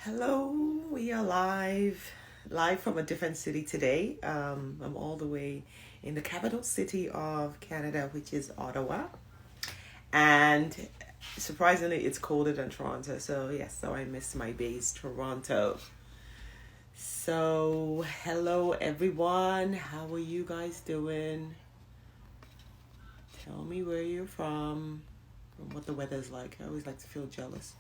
Hello, we are live from a different city today. I'm all the way in the capital city of Canada, which is Ottawa, and surprisingly, it's colder than Toronto. So yes, so I miss my base, Toronto. So hello everyone, how are you guys doing? Tell me where you're from and what the weather's like. I always like to feel jealous.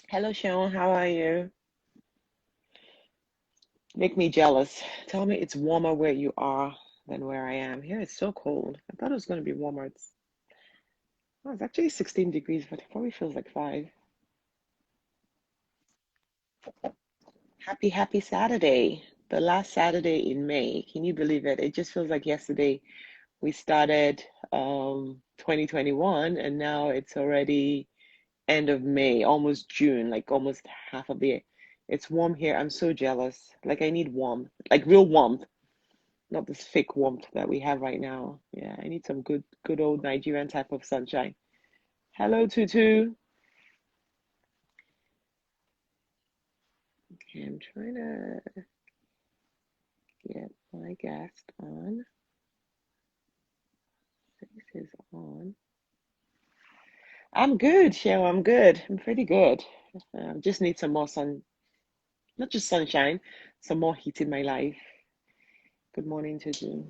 Hello, Sean. How are you? Make me jealous. Tell me it's warmer where you are than where I am. Here it's so cold. I thought it was going to be warmer. It's actually 16 degrees, but it probably feels like 5. Happy Saturday. The last Saturday in May. Can you believe it? It just feels like yesterday we started 2021 and now it's already end of May, almost June, like almost half of the year. It's warm here. I'm so jealous. Like I need warmth, like real warmth. Not this fake warmth that we have right now. Yeah, I need some good old Nigerian type of sunshine. Hello, Tutu. Okay, I'm trying to get my guest on. This is on. I'm good, Shell. I'm good. I'm pretty good. Just need some more sun, not just sunshine, some more heat in my life. Good morning, Tutu.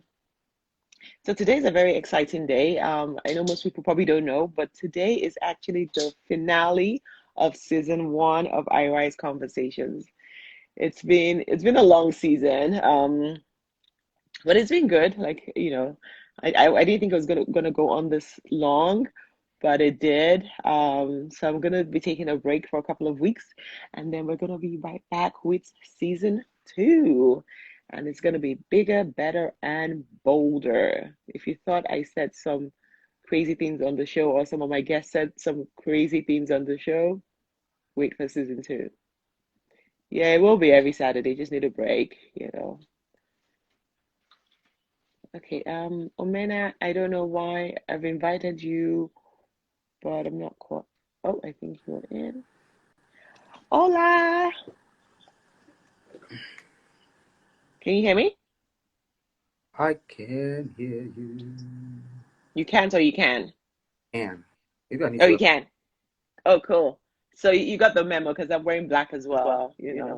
So today's a very exciting day. I know most people probably don't know, but today is actually the finale of season 1 of iRise Conversations. It's been a long season, but it's been good. Like I didn't think it was gonna go on this long, but it did. So I'm gonna be taking a break for a couple of weeks, and then we're gonna be right back with season 2, and it's gonna be bigger, better, and bolder. If you thought I said some crazy things on the show, or some of my guests said some crazy things on the show, wait for season 2. Yeah, it will be every Saturday. Just need a break. Okay, Omena, I don't know why I've invited you, but I'm not quite. Oh, I think you're in. Hola! Can you hear me? I can hear you. You can't or you can? And maybe I need Oh, to you wear. can. Oh, cool. So you got the memo because I'm wearing black as well,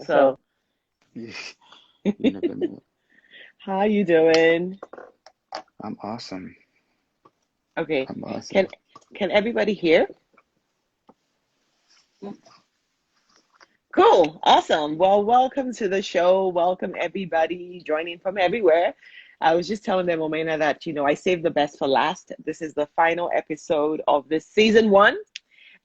so You never know. how you doing? I'm awesome. Okay. I'm awesome. Can can everybody hear? Cool. Awesome. Well, welcome to the show. Welcome everybody joining from everywhere. I was just telling them, Omena, that I saved the best for last. This is the final episode of this season 1.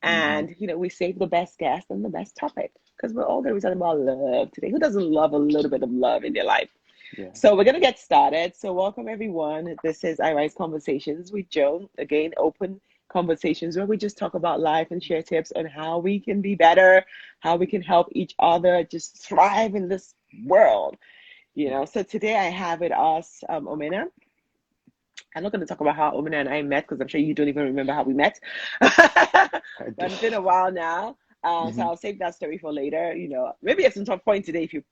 Hmm. And we saved the best guest and the best topic because we're all going to be talking about love today. Who doesn't love a little bit of love in their life? Yeah. So we're going to get started. So welcome everyone. This is I Rise Conversations with Joan. Again, open conversations where we just talk about life and share tips on how we can be better, how we can help each other just thrive in this world. So today I have with us Omena. I'm not going to talk about how Omina and I met because I'm sure you don't even remember how we met. But I do. it's been a while now. So Hmm. I'll save that story for later. Maybe at some top point today, if you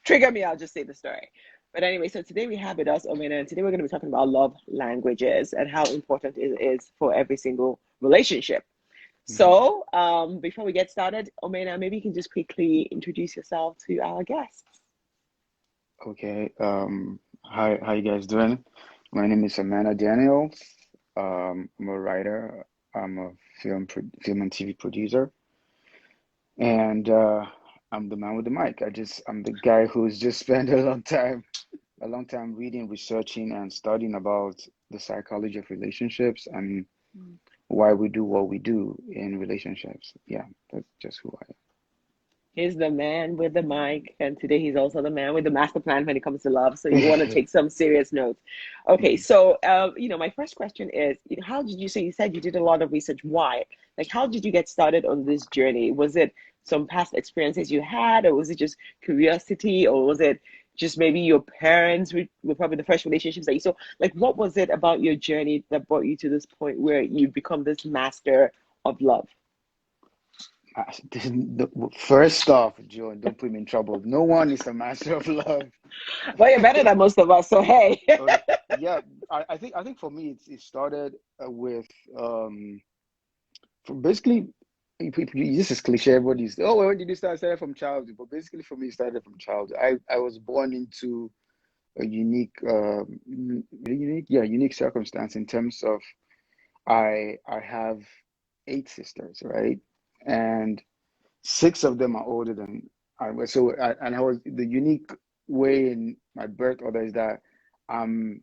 trigger me, I'll just say the story. But anyway, so today we have with us Omina, and today we're going to be talking about love languages and how important it is for every single relationship. Hmm. So before we get started, Omena, maybe you can just quickly introduce yourself to our guests. Okay. Hi. How you guys doing? My name is Amanda Daniel. I'm a writer. I'm a film and TV producer, and I'm the man with the mic. I'm the guy who's just spent a long time reading, researching, and studying about the psychology of relationships and why we do what we do in relationships. Yeah, that's just who I He's the man with the mic, and today he's also the man with the master plan when it comes to love. So you want to am. take some serious notes. Okay, Mhm. so my first question is, how did you say you said you did a lot of research? Why? Like, how did you get started on this journey? Was it some past experiences you had, or was it just curiosity, or was it just maybe your parents were probably the first relationships that you saw. Like, what was it about your journey that brought you to this point where you become this master of love? This is first off, Joan, don't put me in trouble. No one is a master of love. Well, you're better than most of us, so hey. Okay, yeah, I think for me it started with basically this is cliche. Everybody's, oh, when did you start? I started from childhood, but basically for me it started from childhood. I was born into a unique circumstance in terms of I have eight sisters, right? And six of them are older than I was. And I was the unique way in my birth order is that I'm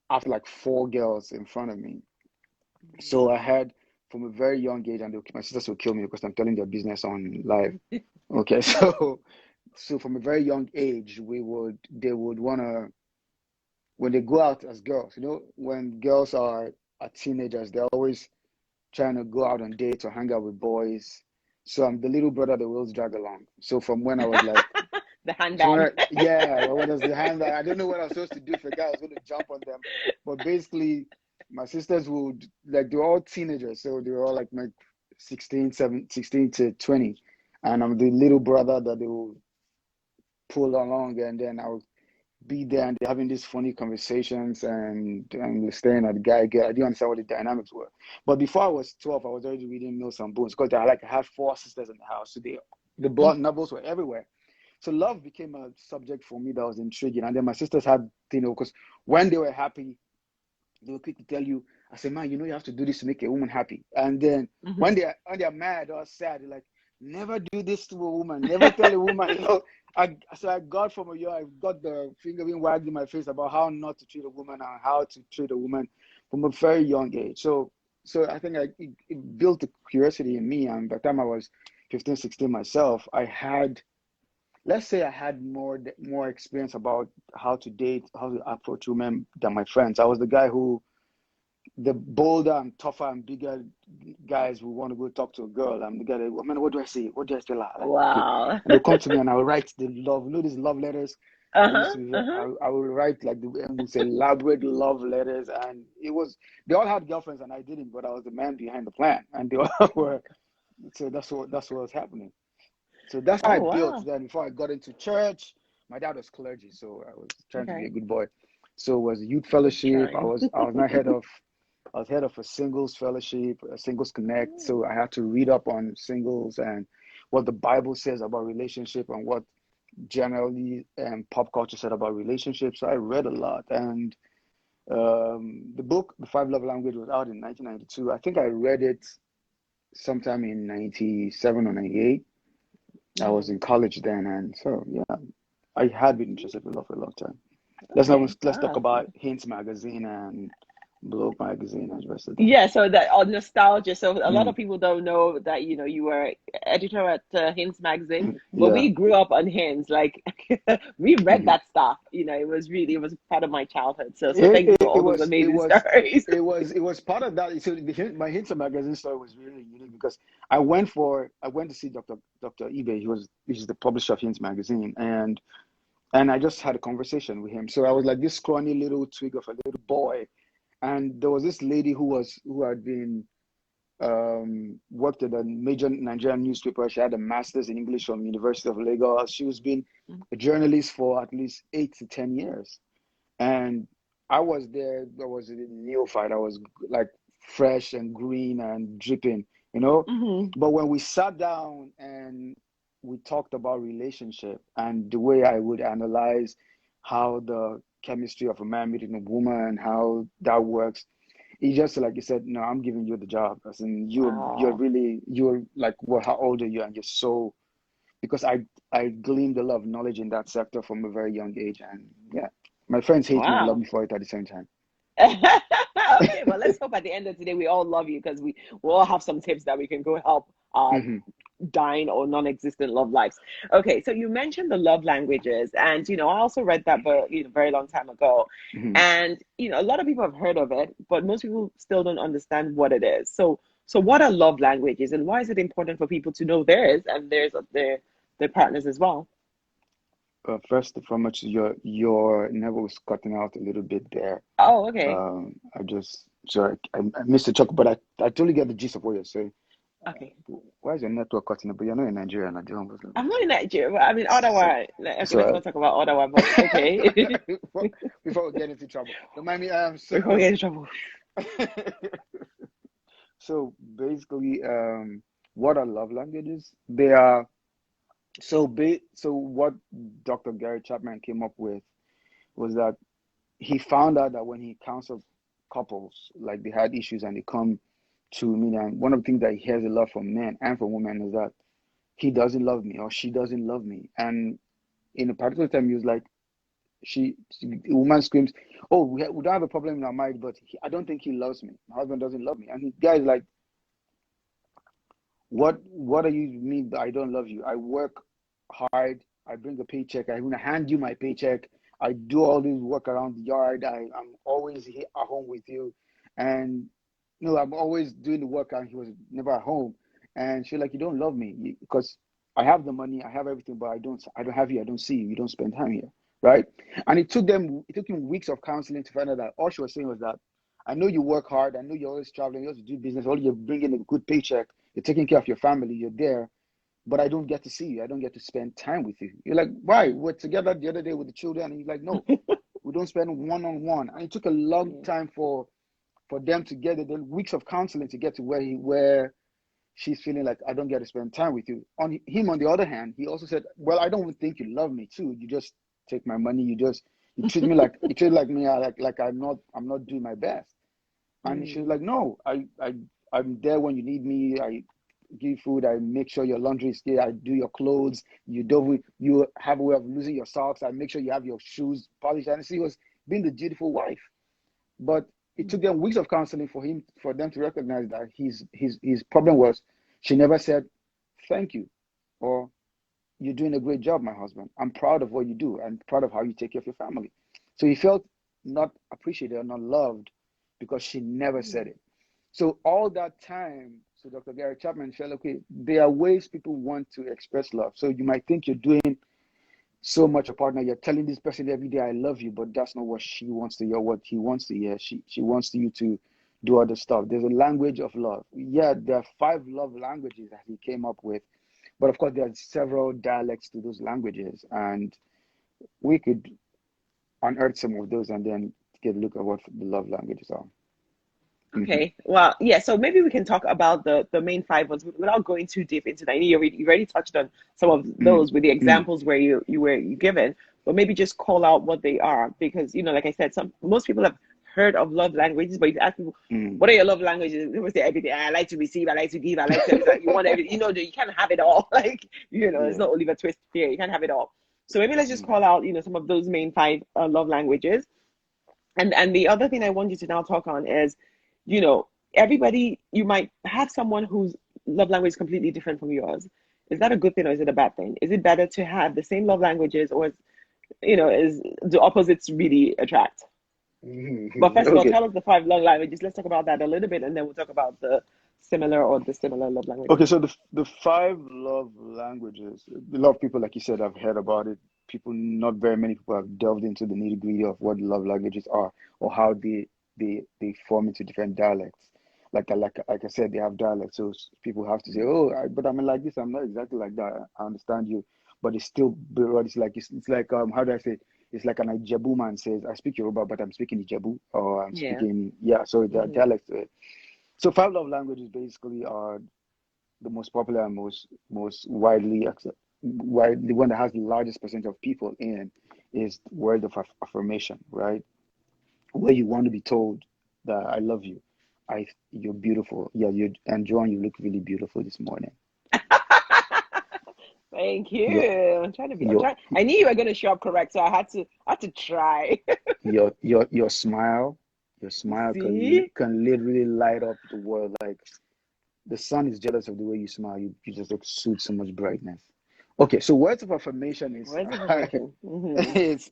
after like four girls in front of me. So I had from a very young age, and my sisters will kill me because I'm telling their business on live. Okay, so from a very young age, they would wanna when they go out as girls, when girls are teenagers, they're always trying to go out on dates or hang out with boys. So I'm the little brother they will always drag along. So from when I was like, The so handbag. yeah, well, when I was the hand, I don't know what I was supposed to do if a guy was going to jump on them. But basically, my sisters would, like, they were all teenagers. So they were all like 16 to 20. And I'm the little brother that they will pull along. And then I would be there and they're having these funny conversations and we're staring at the guy again. I didn't understand what the dynamics were. But before I was 12, I was already reading Mills and Bones because I had four sisters in the house. So the blood novels were everywhere. So love became a subject for me that was intriguing. And then my sisters had, because when they were happy, they were quick to tell you, I said, man, you have to do this to make a woman happy. And then Mm-hmm. when they're mad or sad, they're like, never do this to a woman, never tell a woman. I got from I got the finger being wagged in my face about how not to treat a woman and how to treat a woman from a very young age. So I think it built a curiosity in me. And by the time I was 15, 16 myself, let's say I had more experience about how to date, how to approach women than my friends. I was the guy who, the bolder and tougher and bigger guys who want to go talk to a girl. I'm the guy that, man, what do I say? What do I tell her? Like, okay. Wow. And they'll come to me and I'll write the love, these love letters. I used Uh-huh. to be, Uh-huh. I will write like the most elaborate love letters. And they all had girlfriends and I didn't, but I was the man behind the plan. And they all were, so that's what was happening. So that's how I Oh, built. wow. Then before I got into church, my dad was clergy, so I was trying to be a Okay. good boy. So it was youth fellowship. Trying. I was head of a singles fellowship, a singles connect. So I had to read up on singles and what the Bible says about relationship and what generally pop culture said about relationships. So I read a lot, and the book, The Five Love Language, was out in 1992. I think I read it sometime in 97 or 98. I was Mm-hmm. in college then, and so yeah, I had been interested in love for a long time. Okay. Let's talk Wow. about Hints magazine and Blow magazine and the rest of them. Yeah, so that on nostalgia. So a lot Mm, of people don't know that, you were editor at Hints magazine, but yeah. we grew up on Hints. Like we read Mhm. that stuff. It was part of my childhood. So thank you for It all those was amazing stories. it was part of that. So my Hints magazine story was really unique because I went to see Dr. Ibe. He's the publisher of Hints magazine, and I just had a conversation with him. So I was like this scrawny little twig of a little boy, and there was this lady who had been worked at a major Nigerian newspaper. She had a master's in English from University of Lagos. She was been a journalist for at least 8 to 10 years, and I was there. I was a neophyte. I was like fresh and green and dripping, you know. Hmm. But when we sat down and we talked about relationship and the way I would analyze how the chemistry of a man meeting a woman, how that works, he just like he said, no, I'm giving you the job. As in Wow. you're like, well, how old are you? And you're so, because I gleaned a lot of knowledge in that sector from a very young age. And yeah, my friends hate me and love Wow. me for it at the same time. Okay, well, let's hope at the end of today we all love you because we all have some tips that we can go help Hmm. dying or non-existent love lives. Okay, so you mentioned the love languages, and I also read that book, very long time ago, Hmm. and a lot of people have heard of it, but most people still don't understand what it is. So what are love languages, and why is it important for people to know theirs and theirs of their partners as well? First and foremost, your network was cutting out a little bit there. Oh, okay. I just sorry, I missed the talk, but I totally get the gist of what you're saying. Okay. Why is your network cutting? But you're not in Nigeria, Nigeria. I'm not in Nigeria, but I'm in So, Ottawa. Okay, let's so not talk about Ottawa, but okay. before, before we get into trouble, remind me. Before we get in trouble. So basically, what are love languages? They are so what Dr. Gary Chapman came up with was that he found out that when he counseled couples, like they had issues and they come to me, and one of the things that he hears a lot from men and from women is that he doesn't love me or she doesn't love me. And in a particular time, he was like, the woman screams, "Oh, we don't have a problem in our marriage, but I don't think he loves me. My husband doesn't love me." And the guy is like, what do you mean that I don't love you? I work hard. I bring a paycheck. I even hand you my paycheck. I do all this work around the yard. I'm always here at home with you. And I'm always doing the work and he was never at home. And she's like, you don't love me because I have the money, I have everything, but I don't have you, I don't see you, you don't spend time here. Right. And it took him weeks of counseling to find out that all she was saying was that I know you work hard, I know you're always traveling, you also do business, all you're bringing a good paycheck, you're taking care of your family, you're there, but I don't get to see you. I don't get to spend time with you. You're like, why? We're together the other day with the children. And he's like, no, we don't spend one on one. And it took a long Yeah. time for them to get it, then weeks of counseling to get to where she's feeling like I don't get to spend time with you. On him, on the other hand, he also said, well, I don't think you love me too. You just take my money. You treat me like me like I'm not doing my best. And she was Mm. like, no, I'm there when you need me. I give food. I make sure your laundry is there. I do your clothes. You have a way of losing your socks. I make sure you have your shoes polished. And she was being the dutiful wife. But it took them weeks of counseling for them to recognize that his problem was she never said thank you or you're doing a great job, my husband. I'm proud of what you do. I'm proud of how you take care of your family. So he felt not appreciated or not loved because she never said Mm. it. So all that time, so Dr. Gary Chapman felt, okay, there are ways people want to express love. So you might think you're doing so much a partner, you're telling this person every day, I love you, but that's not what she wants to hear, what he wants to hear. She wants you to do other stuff. There's a language of love. Yeah, there are 5 love languages that he came up with, but of course, there are several dialects to those languages, and we could unearth some of those and then get a look at what the love languages are. Hmm. Okay. Well, yeah. So maybe we can talk about the main five ones without going too deep into that. You already touched on some of Mm, those with the mm, examples where you were given, but maybe just call out what they are because like I said, some most people have heard of love languages, but if you ask people mm. what are your love languages, they will say everything. I like to receive, I like to give, I like to. You want everything. You can't have it all. Like it's Yeah. not Oliver Twist here. You can't have it all. So maybe let's just Mm, call out some of those main five love languages. And the other thing I want you to now talk on is, you know, everybody, you might have someone whose love language is completely different from yours. Is that a good thing or is it a bad thing? Is it better to have the same love languages or is the opposites really attract? But first of all, okay. tell us the five love languages. Let's talk about that a little bit and then we'll talk about the similar or dissimilar love Okay, languages. so the 5 love languages, a lot of people, like you said, have heard about it. People, not very many people have delved into the nitty-gritty of what love languages are or how they form into different dialects. Like I said, they have dialects, so people have to say, "Oh, but I'm like this. I'm not exactly like that. I understand you," but it's still, but it's like how do I say? It's like an Ijebu man says, "I speak Yoruba, but I'm speaking Ijebu, or I'm Yeah. speaking yeah." So there are Hmm. dialects to it. So 5 love languages basically are the most popular and most widely the one that has the largest percentage of people in is word of affirmation, right? Where you want to be told that I love you, you're beautiful, yeah, you and Joan, you look really beautiful this morning. Thank Your you. I'm trying to be. I'm your trying. I knew you were going to show up correct, so I had to try. your smile, your You smile see? can literally light up the world. Like the sun is jealous of the way you smile. You just exude so much brightness. Okay, so words of affirmation is Where's the information?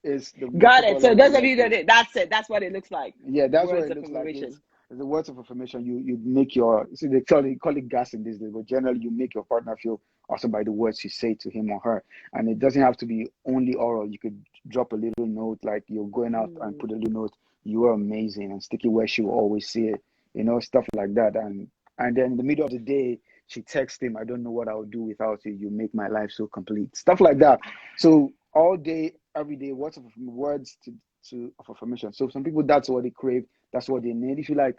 is the most Got it. popular So love those of you language. that's it. That's what it looks like. Yeah, that's what Words it of looks like. It's affirmation. the words of affirmation, you make your, see, they call it gassing these days, but generally you make your partner feel also by the words you say to him or her. And it doesn't have to be only oral. You could drop a little note, like you're going out and put a little note, you are amazing, and stick it where she will always see it, stuff like that. And then in the middle of the day, she texts him, I don't know what I would do without you. You make my life so complete. Stuff like that. So all day, every day, words of affirmation. So some people, that's what they crave, that's what they need. If you like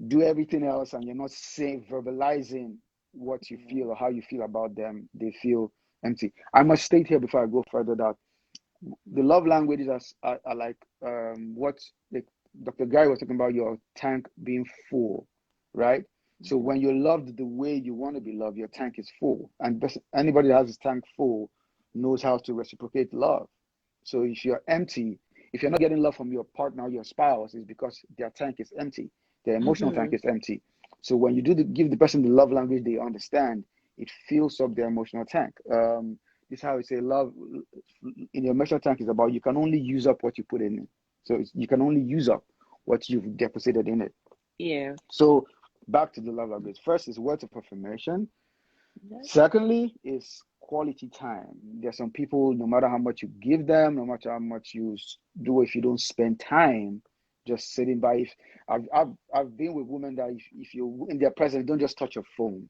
do everything else and you're not saying, verbalizing what you Yeah. feel or how you feel about them, they feel empty. I must state here before I go further that the love languages are like what the, Dr. Guy was talking about, your tank being full, right? So Mm-hmm. when you're loved the way you want to be loved, your tank is full. And anybody that has his tank full knows how to reciprocate love. So if you're empty, if you're not getting love from your partner or your spouse, it's because their tank is empty. Their emotional tank Mm-hmm. is empty. So when you give the person the love language they understand, it fills up their emotional tank. This is how we say love in your emotional tank is about, you can only use up what you put in it. So you can only use up what you've deposited in it. Yeah. So back to the love language. First is words of affirmation. Yes. Secondly is quality time. There's some people, no matter how much you give them, no matter how much you do, if you don't spend time just sitting by. If I've been with women that if you're in their presence, don't just touch your phone,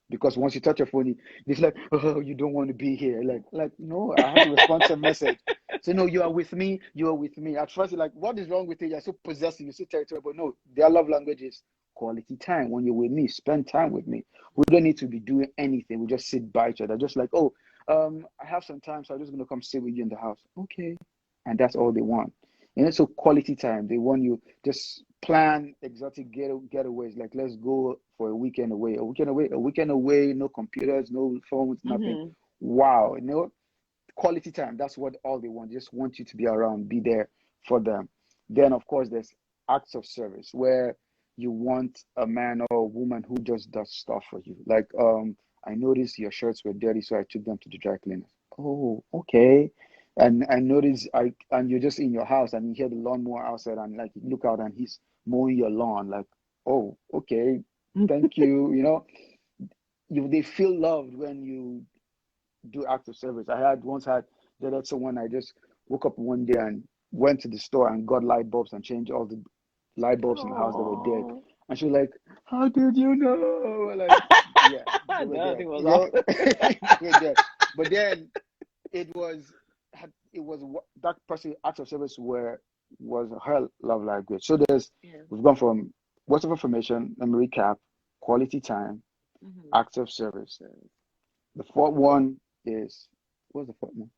because once you touch your phone, it's like, oh, you don't want to be here. Like no, I have to respond to a message. So no, you are with me. You are with me. At first, you're like, what is wrong with you? You're so possessive. You're so territorial. But no, their love language is quality time. When you're with me, spend time with me. We don't need to be doing anything. We just sit by each other. Just like, oh, I have some time, so I'm just gonna come sit with you in the house. Okay, and that's all they want. So quality time. They want you just plan exotic getaways. Like, let's go for a weekend away, no computers, no phones, nothing. Mm-hmm. Wow, quality time. That's what all they want. They just want you to be around, be there for them. Then, of course, there's acts of service where you want a man or a woman who just does stuff for you. Like, I noticed your shirts were dirty, so I took them to the dry cleaners. Oh, okay. And I noticed and you're just in your house and you hear the lawnmower outside, and like you look out and he's mowing your lawn. Like, oh, okay, thank you. They feel loved when you do acts of service. I had once had dated someone. I just woke up one day and went to the store and got light bulbs and changed all the light bulbs in the house that were dead. Oh. And she was like, "How did you know?" Like, yeah, they were dead. Nothing was off. They were dead. But then it was that person acts of service was her love language. So Yeah. we've gone from words of affirmation. Let me recap: quality time, Mm-hmm. acts of service. So, The fourth one is, what's the fourth one?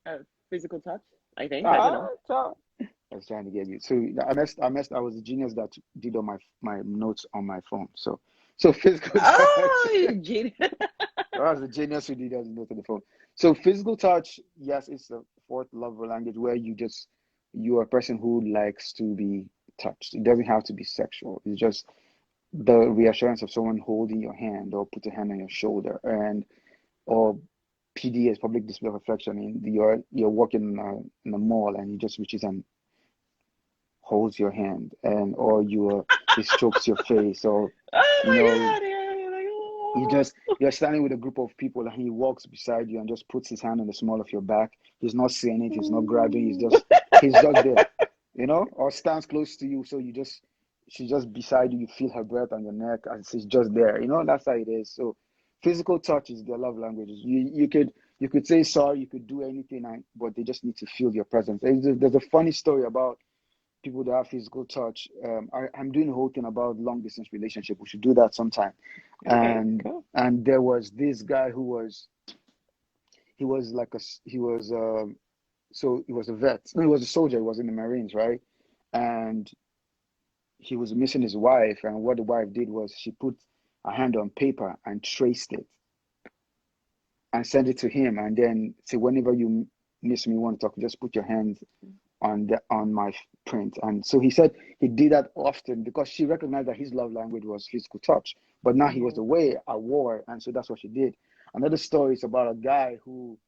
uh, physical touch, I think. I don't Ah, know. I was trying to get you. So I was a genius that did all my notes on my phone. So physical touch. Oh, you genius. I was a genius who did all the notes on the phone. So physical touch, yes, it's the fourth love language where you are a person who likes to be touched. It doesn't have to be sexual. It's just the reassurance of someone holding your hand or put a hand on your shoulder, and or PDA is public display of affection. You're walking in a mall and he just reaches and holds your hand, and or he strokes your face, or Oh you my know God. Yeah, you're like, oh. you're standing with a group of people and he walks beside you and just puts his hand on the small of your back. He's not saying it. He's not grabbing. He's just there, or stands close to you. So she's just beside you. You feel her breath on your neck and she's just there. That's how it is. So physical touch is their love languages. You could say sorry. You could do anything, but they just need to feel your presence. There's a funny story about people that have physical touch. I'm doing a whole thing about long distance relationship. We should do that sometime. Okay, And cool. and there was this guy who was he was like a he was so he was a vet. No, he was a soldier. He was in the Marines, right? And he was missing his wife. And what the wife did was she put a hand on paper and traced it and sent it to him. And then say, whenever you miss me, want to talk, just put your hands on my print. And so he said he did that often because she recognized that his love language was physical touch. But now he was Mm-hmm. away at war, and so that's what she did. Another story is about a guy who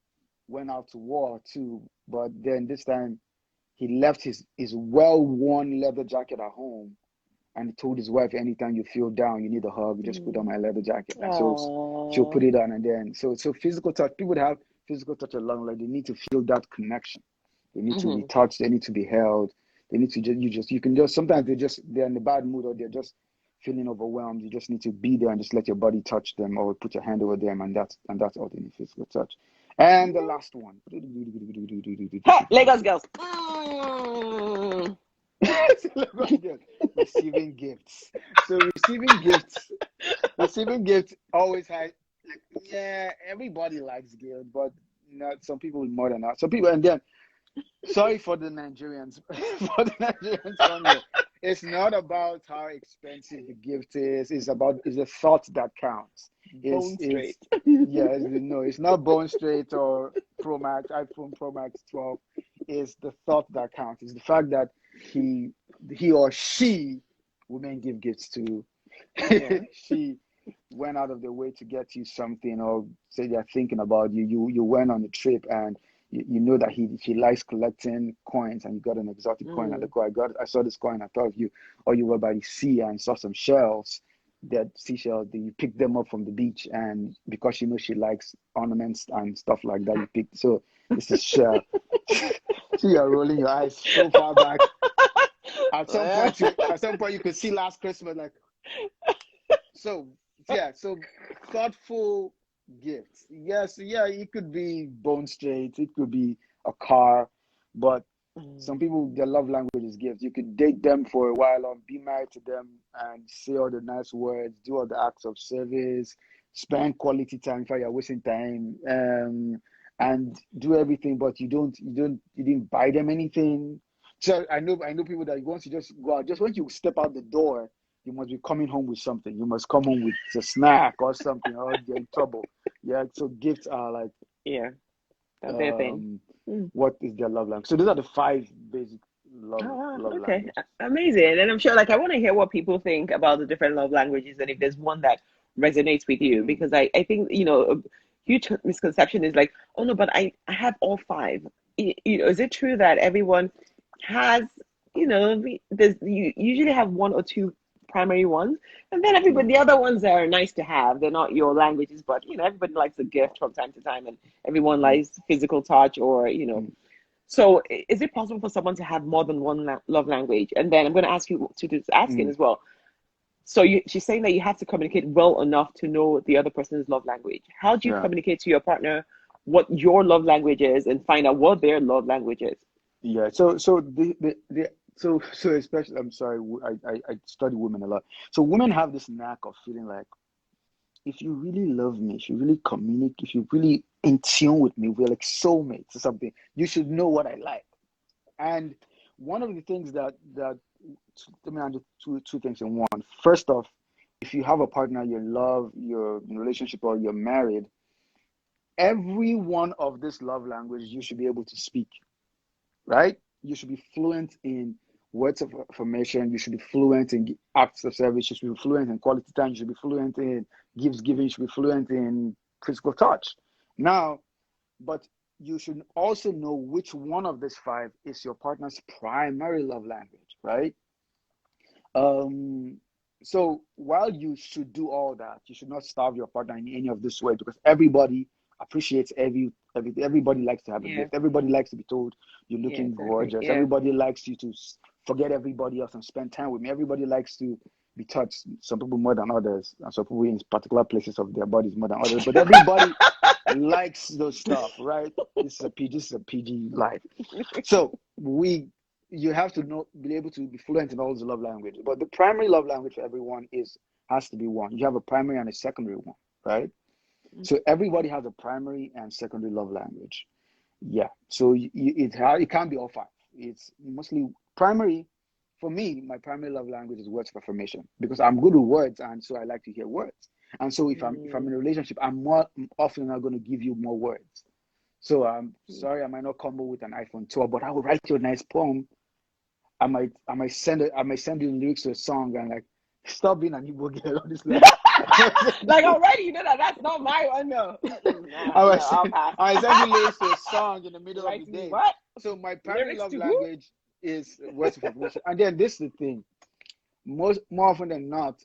went out to war too, but then this time he left his well-worn leather jacket at home, and he told his wife, anytime you feel down, you need a hug, just put on my leather jacket. And so she'll put Oh. it on, and then so physical touch, people that have physical touch along, like they need to feel that connection. They need to be Hmm. touched, they need to be held, they need to you can just sometimes they're in a bad mood, or they're just feeling overwhelmed. You just need to be there and just let your body touch them, or put your hand over them, and that's all they need, physical touch. And the last one. Hey, Lagos girls. Mm. Receiving gifts. So receiving gifts always has, like, yeah, everybody likes gifts, but not some people more than others. Some people, and then sorry for the Nigerians, for the Nigerians on here. It's not about how expensive the gift is. It's the thought that counts. Bone Is straight. Yeah, no, it's not Bone Straight or iPhone Pro Max 12. It's the thought that counts. It's the fact that he he or she, women give gifts to, Yeah. she went out of their way to get you something, or say they're thinking about you. You went on a trip, and you know that he likes collecting coins, and you got an exotic coin. And Mm. look, I saw this coin, I thought of you. Or you were by the sea and saw some shells, dead seashells. You picked them up from the beach, and because you know she likes ornaments and stuff like that, you picked. So this is shell. So you're rolling your eyes so far back. At some point you could see last Christmas, like, so yeah, so thoughtful gifts. Yes, yeah, it could be bone straight, it could be a car, but some Mm. people, their love language is gifts. You could date them for a while, or be married to them and say all the nice words, do all the acts of service, spend quality time. In fact, you're wasting time, and do everything, but you didn't buy them anything. So I know people that once you just go out, just once you step out the door, you must be coming home with something. You must come home with a snack or something, or you're in trouble. Yeah, so gifts are like, Yeah, that's their thing. um, Mm. what is their love language? So those are the five basic Oh, wow. love Okay. languages. Amazing. And I'm sure, like, I want to hear what people think about the different love languages and if there's one that resonates with you. Mm, Because I think, a huge misconception is like, oh, no, but I have all five. Is it true that everyone has, you usually have one or two primary ones, and then everybody, mm, the other ones are nice to have. They're not your languages, but, everybody likes a gift from time to time, and everyone mm, likes physical touch or, mm, so, is it possible for someone to have more than one love language? And then I'm going to ask you to just asking mm. as well. So, she's saying that you have to communicate well enough to know the other person's love language. How do you Yeah, communicate to your partner what your love language is and find out what their love language is? yeah. So especially, I'm sorry, I study women a lot. So women have this knack of feeling like, if you really love me, if you really communicate, if you really in tune with me, we're like soulmates or something. You should know what I like. And one of the things that let me handle two things in one. First off, if you have a partner you love, you're in a relationship, or you're married, every one of this love language you should be able to speak, right? You should be fluent in words of affirmation. You should be fluent in acts of service. You should be fluent in quality time. You should be fluent in gifts giving. You should be fluent in physical touch. Now, but you should also know which one of these five is your partner's primary love language, right? Um, so while you should do all that, you should not starve your partner in any of this way, because everybody appreciates everybody likes to have a Yeah, gift. Everybody likes to be told you're yeah, looking exactly. gorgeous. Yeah, Everybody likes you to forget everybody else and spend time with me. Everybody likes to be touched. Some people more than others, and some people in particular places of their bodies more than others. But everybody likes those stuff, right? This is a PG life. So you have to know, be able to be fluent in all the love languages. But the primary love language for everyone has to be one. You have a primary and a secondary one, right? So everybody has a primary and secondary love language. Yeah. So it can't be all five. It's mostly primary. For me, my primary love language is words of affirmation, because I'm good with words, and so I like to hear words. And so if I'm in a relationship, I'm more often not going to give you more words. So I'm sorry, I might not come up with an iPhone 12, but I will write you a nice poem. I might send you lyrics to a song, and like, stop being an Igbo girl, all this life. Like already, you know that that's not my one. No, nah, I no, was I'll pass. I was sending lyrics to a song in the You middle of write the to me day. what? So my primary Lyrics love to who? language is words of affirmation. And then this is the thing. More often than not,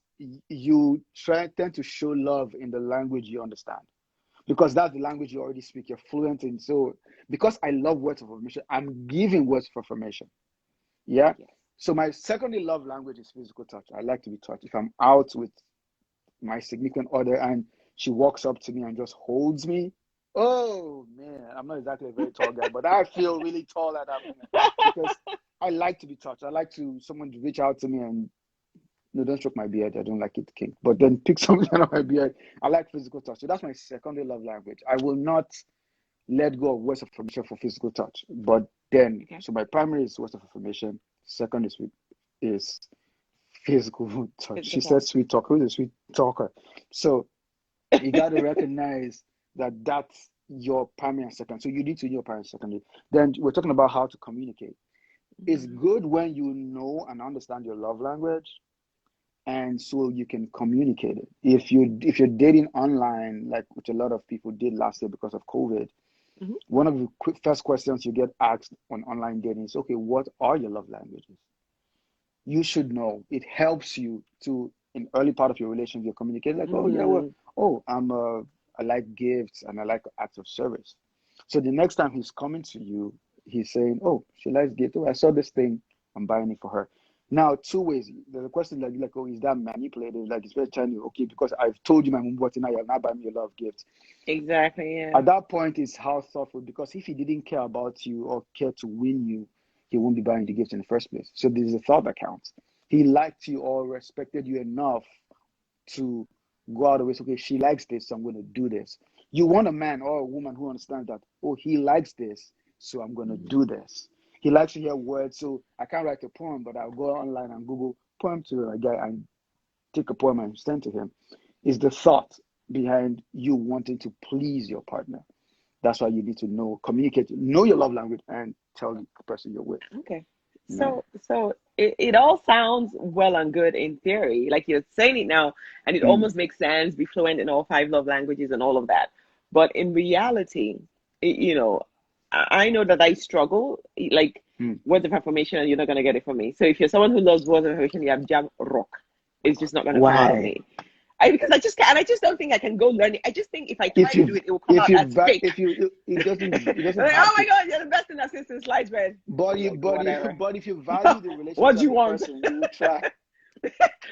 you tend to show love in the language you understand because that's the language you already speak. You're fluent in. So because I love words of affirmation, I'm giving words of affirmation. Yeah. Yes. So my secondary love language is physical touch. I like to be touched. If I'm out with my significant other and she walks up to me and just holds me, oh man, I'm not exactly a very tall guy, but I feel really tall at that moment because I like to be touched. I like to someone to reach out to me and no, don't stroke my beard. I don't like it kink. But then pick something on my beard. I like physical touch. So that's my secondary love language. I will not let go of words of affirmation for physical touch. But then, Okay. so my primary is words of affirmation. Second is physical touch. Physical She said touch. sweet talk. Who's a sweet talker? So you got to recognize that that's your primary and second. So you need to know your primary and secondary. Then we're talking about how to communicate. It's Mhm. good when you know and understand your love language and so you can communicate it. If you're dating online, like which a lot of people did last year because of COVID, Mhm. one of the first questions you get asked on online dating is, okay, what are your love languages? You should know. It helps you to in early part of your relationship, you communicate like, oh yeah, well, Mhm. oh, I like gifts and I like acts of service. So the next time he's coming to you, he's saying, oh, she likes gifts. Oh, I saw this thing, I'm buying it for her. Now, two ways. There's a question like, oh, is that manipulative? Like, it's very Chinese. Okay, because I've told you my mom what now, you're not buying me a lot of gifts. Exactly. Yeah. At that point, it's how thoughtful, because if he didn't care about you or care to win you, he won't be buying the gift in the first place. So this is a thought that counts. He liked you or respected you enough to go out of the way. Okay, she likes this, so I'm going to do this. You want a man or a woman who understands that, oh, he likes this, so I'm going to Mhm. do this. He likes to hear words, so I can't write a poem, but I'll go online and Google poem to a guy and take a poem and send to him. Is the thought behind you wanting to please your partner. That's why you need to know, communicate, know your love language, and tell the person you're with. Okay. Yeah. So it all sounds well and good in theory, like you're saying it now, and it Mm, almost makes sense, be fluent in all five love languages and all of that. But in reality, you know, I know that I struggle, like mm. words of affirmation, and you're not gonna get it from me. So if you're someone who loves words of affirmation, you have jam rock. It's just not gonna come out of Why? me. Because I just can't, I just don't think I can go learn it. I just think if I try If to do you it, it will come if out you as back fake. if you it doesn't Like, have oh my to. God, you're the best in assistant slides, man. But I'm you like, but if whatever. but if you value the relationship What do as you a want? person, you will try.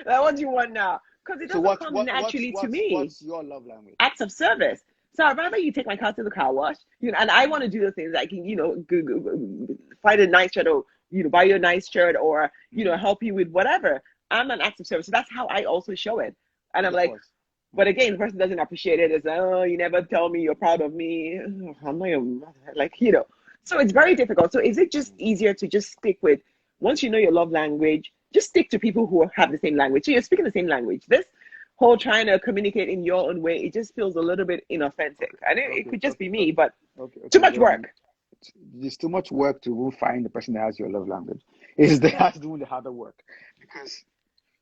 Like, what do you want now? Because it So doesn't come naturally to me. what's your love language? Acts of service. So I remember you take my car to the car wash, and I want Mm, to do the things like, find a nice shirt or, buy you a nice shirt or, mm, help you with whatever. I'm an acts of service. So that's how I also show it. And I'm of like, course. but again, the person doesn't appreciate it. It's, oh, you never tell me you're proud of me. I'm not your mother. Like. So it's very difficult. So is it just Mm, easier to just stick with, once you know your love language, just stick to people who have the same language? So you're speaking the same language. This whole trying to communicate in your own way, it just feels a little bit inauthentic. okay, And it okay, could just okay, be me, okay, but too okay, much Johnny. work. There's too much work to find the person that has your love language. It's the has doing the harder work because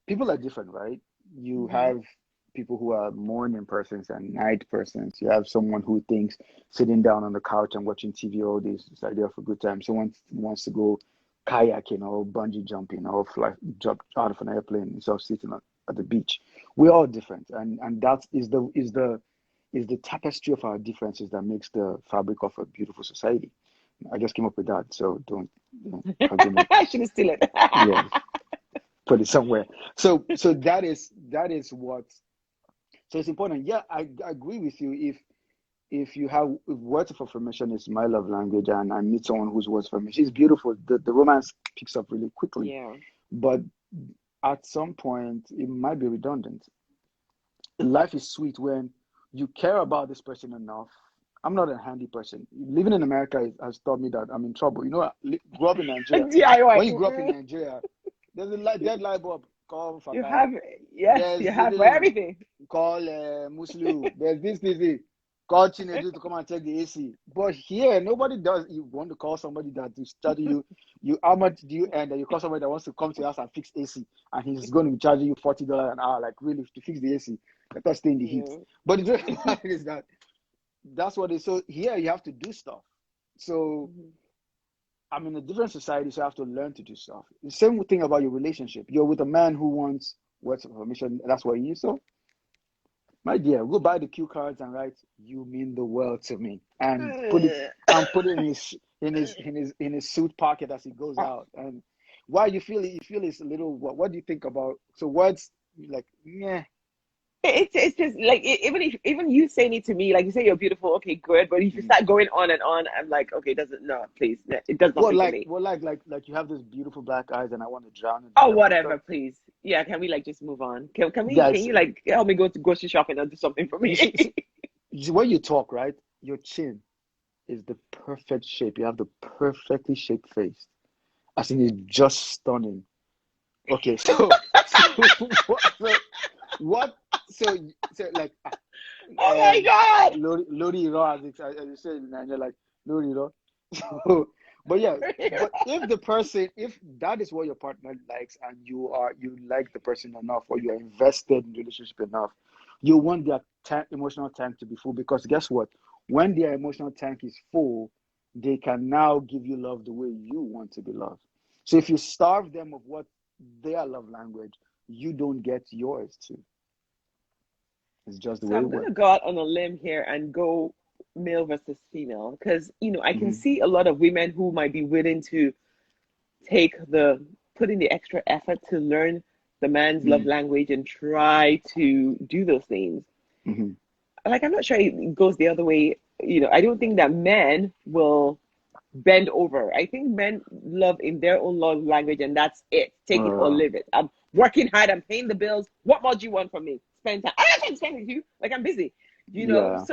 people are different, right? You Mm-hmm. have people who are morning persons and night persons. You have someone who thinks sitting down on the couch and watching TV all day is the idea of a good time. Someone wants to go kayaking or bungee jumping or fly, jump out of an airplane instead of sitting at the beach. We're all different, and that is the tapestry of our differences that makes the fabric of a beautiful society. I just came up with that, so don't forgive me. I shouldn't steal it. Yeah, put it somewhere. So that is what. So it's important. Yeah, I agree with you. If you have if words of affirmation is my love language, and I meet someone whose words of affirmation is beautiful, the romance picks up really quickly. Yeah. But at some point, it might be redundant. Life is sweet when you care about this person enough. I'm not a handy person. Living in America has taught me that I'm in trouble. Grew up in Nigeria. DIY. When you grew up in Nigeria, there's a dead light bulb called You Fakara. have, yes, you There's have for this everything. called Muslu. There's this. Call Chinedu to come and check the AC. But here, nobody does. You want to call somebody that is charging you. How much do you earn? That you call somebody that wants to come to your house and fix AC, and he's going to be charging you $40 an hour. Like really to fix the AC. Let us stay in the heat. Yeah. But the truth of the matter is that that's what it is. So here you have to do stuff. So Mhm. I'm in a different society, so I have to learn to do stuff. The same thing about your relationship. You're with a man who wants words of permission. That's what you so. My dear, go buy the cue cards and write "You mean the world to me" and put it in his suit pocket as he goes out. And why you feel it's a little what do you think about so words like yeah It's just like even you saying it to me, like you say you're beautiful, okay, good. But if you mm. start going on and on, I'm like, okay, doesn't no, please, no, it does Well nothing for like me. well like you have those beautiful black eyes and I want to drown in Oh, them because whatever, please. Yeah, can we like just move on? Can guys you like help me go to grocery shopping and do something for you me? see when you talk right your chin is the perfect shape. You have the perfectly shaped face. I think it's just stunning. Okay, so what? So so like Oh my God. Lori, you know, as you say in Nigeria, like Lori, you know. So, but yeah, but if that is what your partner likes, and you like the person enough, or you are invested in the relationship enough, you want their emotional tank to be full because guess what? When their emotional tank is full, they can now give you love the way you want to be loved. So if you starve them of what their love language, you don't get yours too. It's just the So way it I'm gonna works. go out on a limb here and go male versus female because I can Hmm. see a lot of women who might be willing to take the put in the extra effort to learn the man's love Hmm. language and try to do those things. Hmm. Like I'm not sure it goes the other way. I don't think that men will bend over. I think men love in their own love language, and that's it. Take it or Uh, leave it. I'm working hard. I'm paying the bills. What more do you want from me? Spend time. I don't want to spend with you. Like I'm busy. yeah.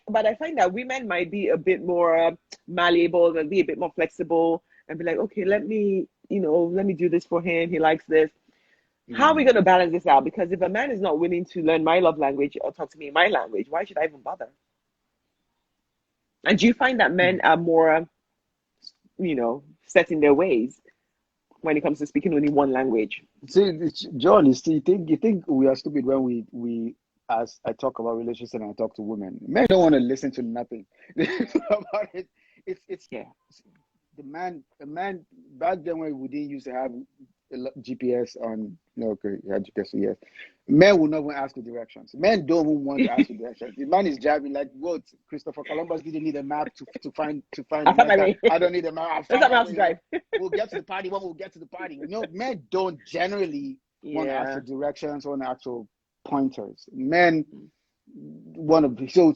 But I find that women might be a bit more malleable and be a bit more flexible and be like, okay, let me do this for him. He likes this. How are we Mm. going to balance this out? Because if a man is not willing to learn my love language or talk to me in my language, why should I even bother? And do you find that men are more, set in their ways when it comes to speaking only one language? See, John, you think we are stupid when we as I talk about relationships and I talk to women. Men don't want to listen to nothing about it. It's Yeah. the man back then when we didn't used to have GPS on no okay yeah GPS so yes men will not even ask for directions. Men don't even want to ask for directions. The man is driving like what Christopher Columbus didn't need a map to find I found my America. way. I don't need a map. I That's found not my how to way. drive. We'll get to the party when we'll get to the party. Men don't generally want to ask for Yeah. directions or actual pointers. Men want to be so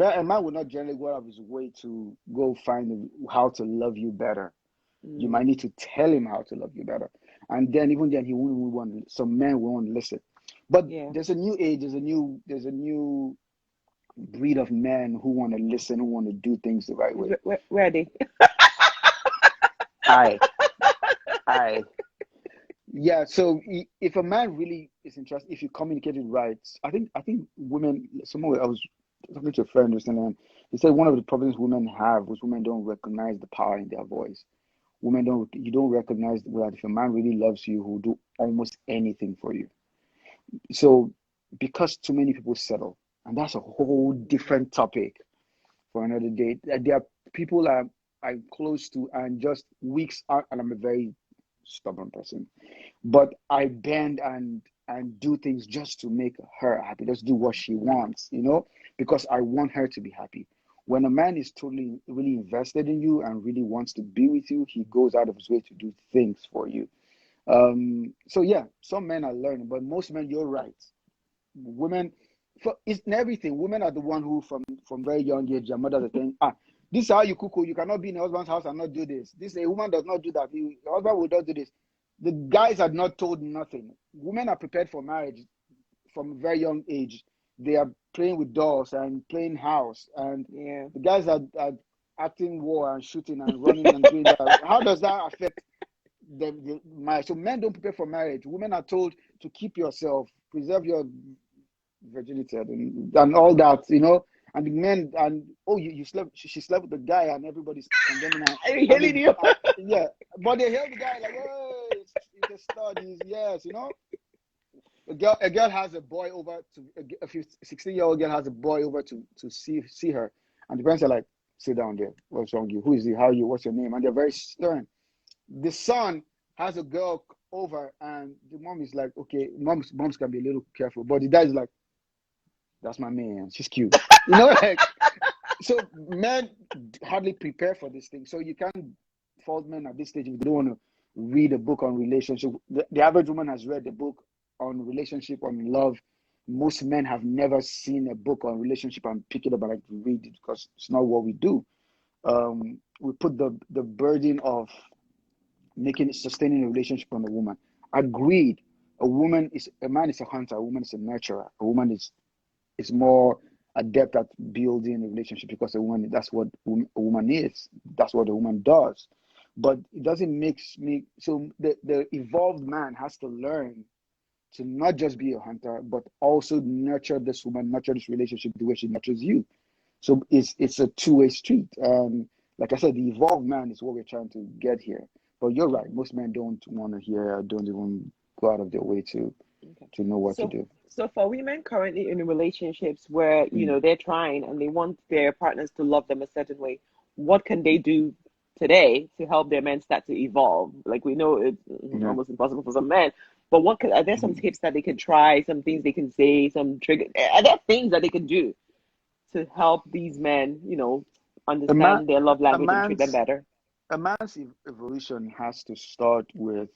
a man will not generally go out of his way to go find how to love you better. You might Mm. need to tell him how to love you better. And then even then he won't want some men won't listen. But Yeah. there's a new age, there's a new breed of men who want to listen, who want to do things the right way. Where are they? I I yeah, so if a man really is interested, if you communicate it right, I think women somewhere I was talking to a friend recently and he said one of the problems women have was women don't recognize the power in their voice. Women don't you don't recognize that if a man really loves you, he'll do almost anything for you. So because too many people settle, and that's a whole Mm. different topic for another day. There are people I'm close to and just weeks out, and I'm a very stubborn person. But I bend and do things just to make her happy, just do what she Mm. wants, because I want her to be happy. When a man is totally really invested in you and really wants to be with you, he goes out of his way to do things for you. So yeah, some men are learning, but most men, you're right. Women, for it's in everything. Women are the one who, from very young age, their mothers are saying, this is how you cook. Oh, you cannot be in a husband's house and not do this. This a woman does not do that. The husband will not do this. The guys are not told nothing. Women are prepared for marriage from a very young age. They are playing with dolls and playing house, and Yeah. the guys are acting war and shooting and running and doing that. How does that affect the marriage? So men don't prepare for marriage. Women are told to keep yourself, preserve your virginity and all that. and the men, and oh, you slept, she slept with the guy, and everybody's condemning her, I and really do. yeah, but they hail the guy like, oh, he's a stud, yes, a girl has a boy over to a 16-year-old girl has a boy over to see her, and the parents are like, sit down there, what's wrong with you, who is he, how are you, what's your name, and they're very stern. The son has a girl over, and the mom is like, okay, moms can be a little careful, but the dad is like, that's my man, she's cute, like, so men hardly prepare for this thing. So you can't fault men at this stage if they don't want to read a book on relationship. The average woman has read a book on relationship, on love. Most men have never seen a book on relationship and pick it up and like read it, because it's not what we do. We put the burden of making sustaining a relationship on a woman. Agreed. A man is a hunter, a woman is a nurturer. A woman is more adept at building a relationship, because a woman, that's what a woman is. That's what a woman does. But it doesn't make me, so the evolved man has to learn to not just be a hunter, but also nurture this woman, nurture this relationship the way she nurtures you. So it's a two-way street. Like I said, the evolved man is what we're trying to get here. But you're right, most men don't want to hear, don't even go out of their way Okay. to know what to So, do. so for women currently in relationships where, Mm, they're trying and they want their partners to love them a certain way, what can they do today to help their men start to evolve? Like we know it's yeah. almost impossible for some men, but are there some Mhm. tips that they can try, some things they can say, some trigger, are there things that they can do to help these men, A man, understand their love a language and treat them man's better? a man's evolution has to start with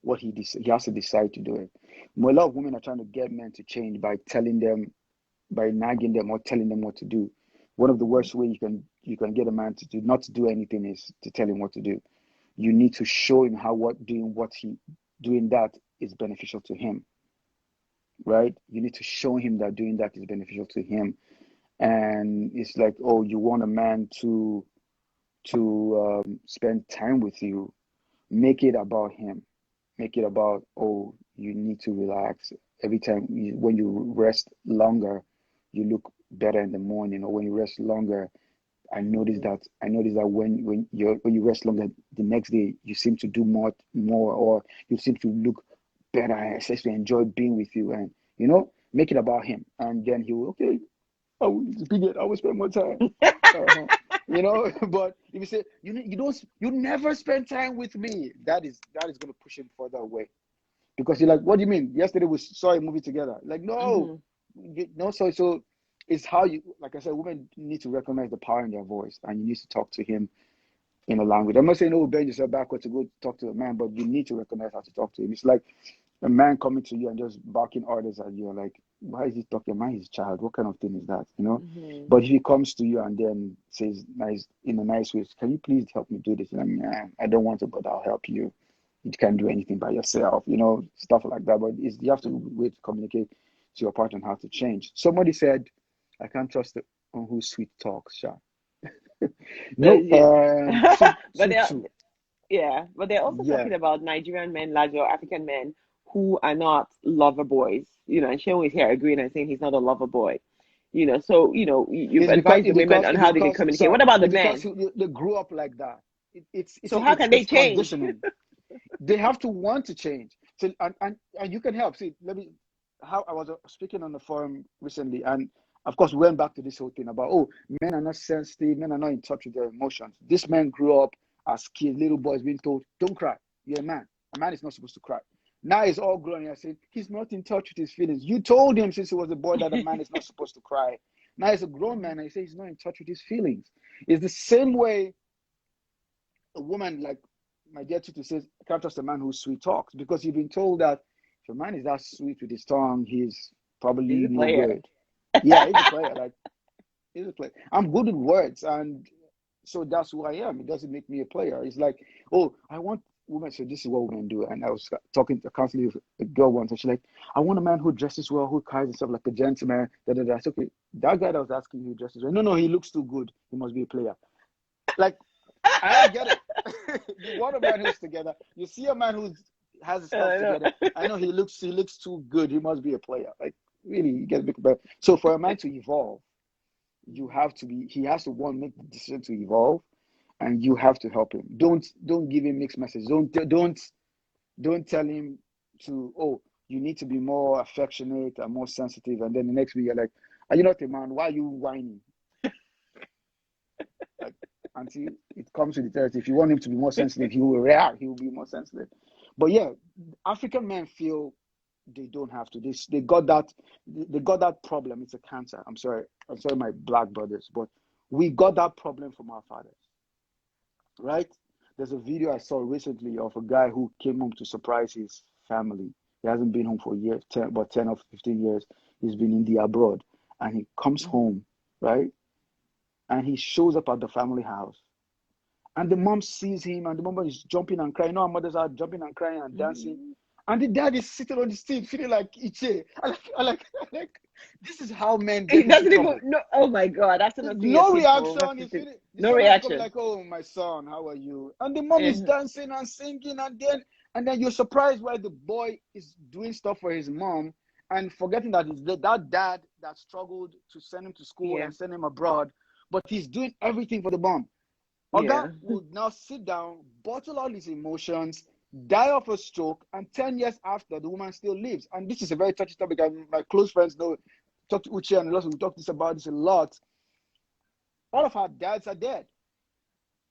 what he has to decide to do it. A lot of women are trying to get men to change by telling them, by nagging them or telling them what to do. One of the Mm-hmm. worst way you can get a man to do not to do anything is to tell him what to do. You need to show him how what he doing that is beneficial to him, right? You need to show him that doing that is beneficial to him. And it's like, oh, you want a man to spend time with you, make it about him, make it about, oh, you need to relax every time when you rest longer, you look better in the morning, or when you rest longer, I noticed that when you rest longer the next day, you seem to do more, or you seem to look better. I especially enjoy being with you, and make it about him, and then he will, okay, I will be it. I will spend more time. Uh-huh. But if you say you never spend time with me, that is going to push him further away, because you're like, what do you mean? Yesterday we saw a movie together. Like, no, Mm-hmm. no. So it's how you, like I said, women need to recognize the power in their voice, and you need to talk to him in a language. I'm not saying, oh, bend yourself backward to go talk to a man, but you need to recognize how to talk to him. It's like a man coming to you and just barking orders at you, like, why is he talking? Man, he's a child. What kind of thing is that? Mm-hmm. But if he comes to you and then says nice in a nice way, can you please help me do this? And I don't want to, but I'll help you. You can't do anything by yourself, stuff like that. But you have to wait to communicate to your partner how to change. Somebody said, I can't trust the on who sweet talks, Sha. No, Yeah. Sue, but Sue, they're Sue. Yeah, but they're also Yeah. talking about Nigerian men, largely, or African men who are not lover boys. And Sean is here agreeing and saying he's not a lover boy. So you've It's because advised the it women because on it how they can because communicate. sorry, What about the it's because men? they grew up like that. It's So how it's can they it's change? conditioning. They have to want to change. So and you can help. See, let me how I was speaking on the forum recently, and of course we went back to this whole thing about, oh, men are not sensitive, men are not in touch with their emotions. This man grew up as kids, little boys being told, don't cry, you're a man. A man is not supposed to cry. Now he's all grown and saying he's not in touch with his feelings. You told him since he was a boy that a man is not supposed to cry. Now he's a grown man and he says he's not in touch with his feelings. It's the same way a woman, like my dear Tutu says, can't trust a man who sweet talks, because you've been told that if a man is that sweet with his tongue, he's He's probably a no player. good. Yeah, he's a player. Like, he's a player. I'm good with words, and so that's who I am. It doesn't make me a player. It's like, oh, I want women. So this is what women do. And I was talking constantly with a girl once, and she's like, I want a man who dresses well, who carries himself like a gentleman. Da da da. I said, okay, that guy that was asking who dresses well. No, no, he looks too good. He must be a player. Like, I don't get it. You want a man who's together. You see a man who has his stuff I know. together. I know he looks too good. He must be a player. Like, really, you get a bit better. So for a man to evolve, You have to be. He has to want make the decision to evolve, and you have to help him. Don't give him mixed messages. Don't tell him to, oh, you need to be more affectionate and more sensitive, and then the next week you're like, are you not a man? Why are you whining? Like, until it comes to the territory, if you want him to be more sensitive, he will react. He will be more sensitive. But yeah, African men feel they don't have to. They got that problem. It's a cancer. I'm sorry, my black brothers, but we got that problem from our fathers, right? There's a video I saw recently of a guy who came home to surprise his family. He hasn't been home for years, 10 or 15 years. He's been in the abroad, and he comes Mm-hmm. home, right? And he shows up at the family house. And the mom sees him, and the mom is jumping and crying. No, our mothers are jumping and crying and dancing. Mm-hmm. And the dad is sitting on the seat, feeling like Iche. I like, this is how men It get into doesn't even trouble. no. Oh my God, after not seeing your No kid for over reaction. 15, The no son has to come reaction. like, "Oh, my son, how are you?" And the mom is And dancing and singing, and then you're surprised why the boy is doing stuff for his mom and forgetting that it's that dad that struggled to send him to school yeah, and send him abroad, but he's doing everything for the mom. Oga yeah, will now sit down, bottle all his emotions, die of a stroke, and 10 years after, the woman still lives. And this is a very touchy topic. And my close friends know, talk to Uche and Los, we talk about this a lot. All of our dads are dead.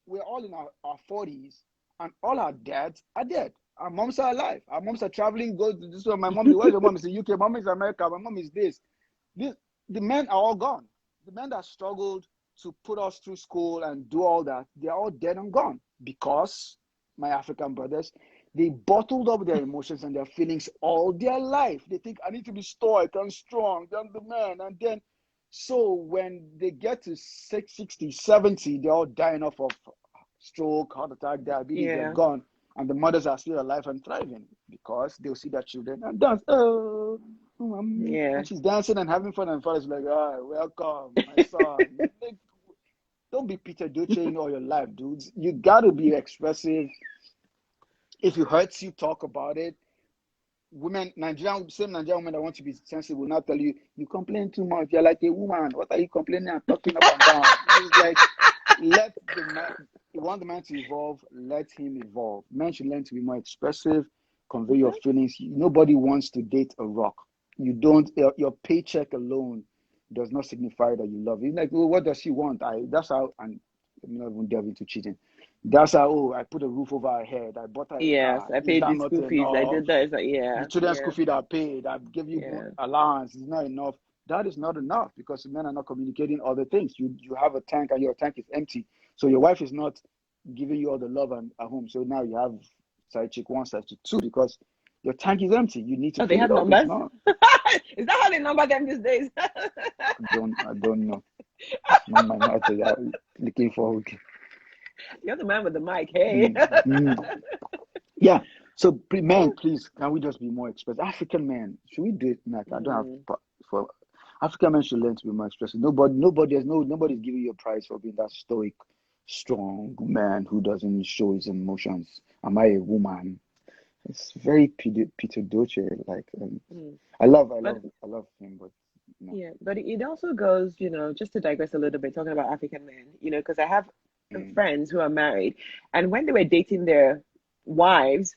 We're all in our 40s, and all our dads are dead. Our moms are alive. Our moms are traveling, go to this one. My mom, where's your mom? Is in UK. Mom is America. My mom is this. This. The men are all gone. The men that struggled to put us through school and do all that, they're all dead and gone because my African brothers, they bottled up their emotions and their feelings all their life. They think I need to be stoic and strong, I'm the man. And then, so when they get to 60, 70, they're all dying off of stroke, heart attack, diabetes, they're yeah, gone. And the mothers are still alive and thriving because they'll see their children and dance. Oh, mommy. yeah. And she's dancing and having fun, and father's like, all right, welcome, my son. Like, don't be Peter Duce all your life, dudes. You gotta be expressive. If it hurts you, talk about it. Women, same Nigerian women that want to be sensitive will not tell you, you complain too much. You're like a woman. What are you complaining and talking up and down? It's like, let the man, you want the man to evolve, let him evolve. Men should learn to be more expressive, convey your Okay. feelings. Nobody wants to date a rock. You don't, your paycheck alone does not signify that you love him. Like, well, what does she want? That's how, and let me not even delve into cheating. That's how, oh, I put a roof over her head. I bought her a Yes, car. I Is paid that the not school fees. I enough? did that. It's like, The yeah, children's yeah, school fees are paid. I give you yeah. allowance. It's not enough. That is not enough because men are not communicating other things. You have a tank and your tank is empty. So your wife is not giving you all the love at home. So now you have side chick one, side chick two because your tank is empty. You need to Oh, they fill it have up. It's numbers. not. Is that how they number them these days? I don't know. It's not my matter. I'm looking forward. You're the man with the mic. Hey. Mm-hmm. Yeah. So, men, please, can we just be more expressive? African men, should we do it? Like, I don't have Mm. for African men should learn to be more expressive. Nobody's giving you a prize for being that stoic, strong man who doesn't show his emotions. Am I a woman? It's very Peter Doce. Like, Mm. I love, I But love, I love him, but no. yeah, but it also goes, just to digress a little bit, talking about African men, because I have Mm, friends who are married, and when they were dating their wives,